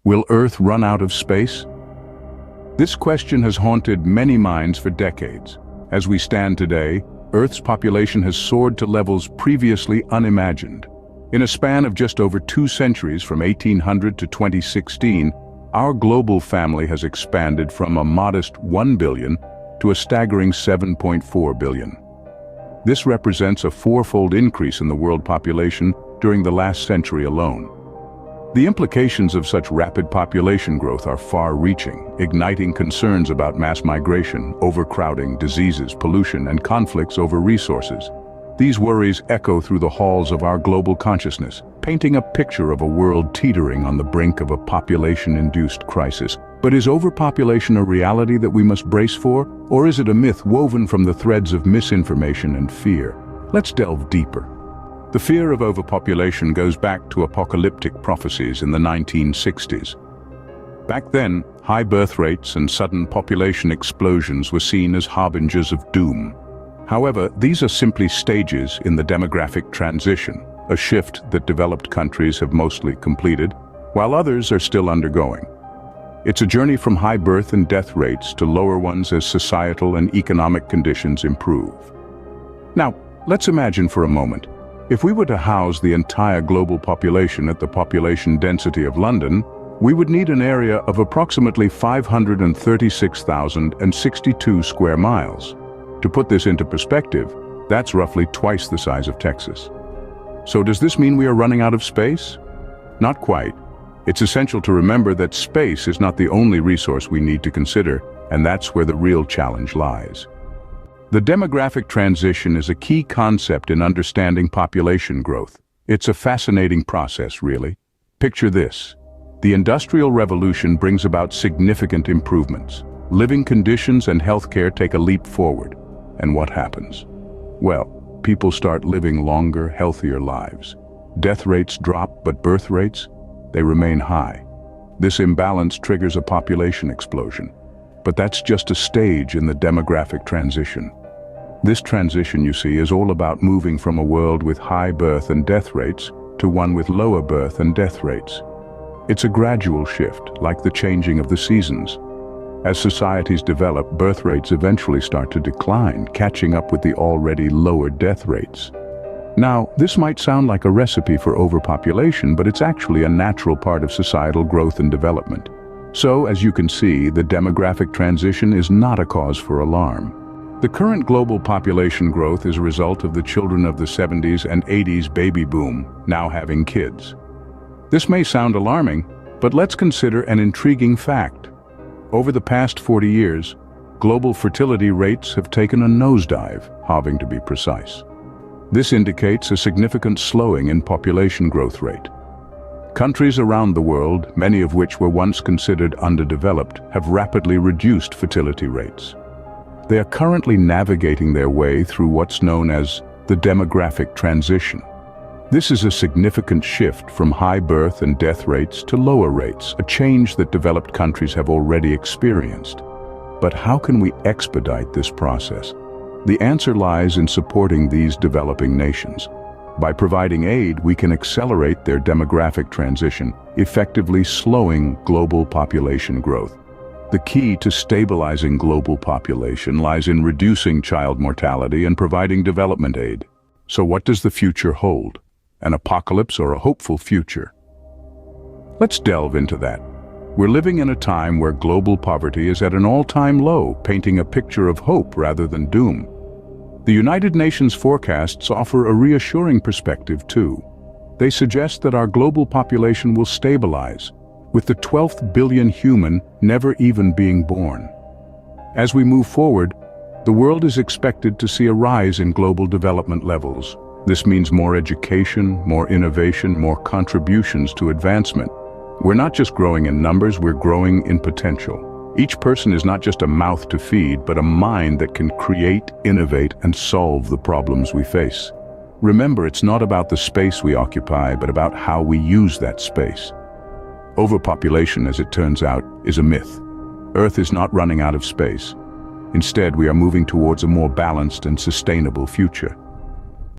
Will Earth run out of space? This question has haunted many minds for decades. As we stand today, Earth's population has soared to levels previously unimagined. In a span of just over 2 centuries, from 1800 to 2016, our global family has expanded from a modest 1 billion to a staggering 7.4 billion. This represents a 4-fold increase in the world population during the last century alone. The implications of such rapid population growth are far-reaching, igniting concerns about mass migration, overcrowding, diseases, pollution, and conflicts over resources. These worries echo through the halls of our global consciousness, painting a picture of a world teetering on the brink of a population-induced crisis. But is overpopulation a reality that we must brace for, or is it a myth woven from the threads of misinformation and fear? Let's delve deeper. The fear of overpopulation goes back to apocalyptic prophecies in the 1960s. Back then, high birth rates and sudden population explosions were seen as harbingers of doom. However, these are simply stages in the demographic transition, a shift that developed countries have mostly completed, while others are still undergoing. It's a journey from high birth and death rates to lower ones as societal and economic conditions improve. Now, let's imagine for a moment, if we were to house the entire global population at the population density of London, we would need an area of approximately 536,062 square miles. To put this into perspective, that's roughly twice the size of Texas. So does this mean we are running out of space? Not quite. It's essential to remember that space is not the only resource we need to consider, and that's where the real challenge lies. The demographic transition is a key concept in understanding population growth. It's a fascinating process, really. Picture this. The Industrial Revolution brings about significant improvements. Living conditions and healthcare take a leap forward. And what happens? Well, people start living longer, healthier lives. Death rates drop, but birth rates, they remain high. This imbalance triggers a population explosion. But that's just a stage in the demographic transition. This transition, you see, is all about moving from a world with high birth and death rates to one with lower birth and death rates. It's a gradual shift, like the changing of the seasons. As societies develop, birth rates eventually start to decline, catching up with the already lower death rates. Now, this might sound like a recipe for overpopulation, but it's actually a natural part of societal growth and development. So, as you can see, the demographic transition is not a cause for alarm. The current global population growth is a result of the children of the 70s and 80s baby boom now having kids. This may sound alarming, but let's consider an intriguing fact. Over the past 40 years, global fertility rates have taken a nosedive, halving to be precise. This indicates a significant slowing in population growth rate. Countries around the world, many of which were once considered underdeveloped, have rapidly reduced fertility rates. They are currently navigating their way through what's known as the demographic transition. This is a significant shift from high birth and death rates to lower rates, a change that developed countries have already experienced. But how can we expedite this process? The answer lies in supporting these developing nations. By providing aid, we can accelerate their demographic transition, effectively slowing global population growth. The key to stabilizing global population lies in reducing child mortality and providing development aid. So what does the future hold? An apocalypse or a hopeful future? Let's delve into that. We're living in a time where global poverty is at an all-time low, painting a picture of hope rather than doom. The United Nations forecasts offer a reassuring perspective too. They suggest that our global population will stabilize, with the 12th billion human never even being born. As we move forward, the world is expected to see a rise in global development levels. This means more education, more innovation, more contributions to advancement. We're not just growing in numbers, we're growing in potential. Each person is not just a mouth to feed, but a mind that can create, innovate, and solve the problems we face. Remember, it's not about the space we occupy, but about how we use that space. Overpopulation, as it turns out, is a myth. Earth is not running out of space. Instead, we are moving towards a more balanced and sustainable future.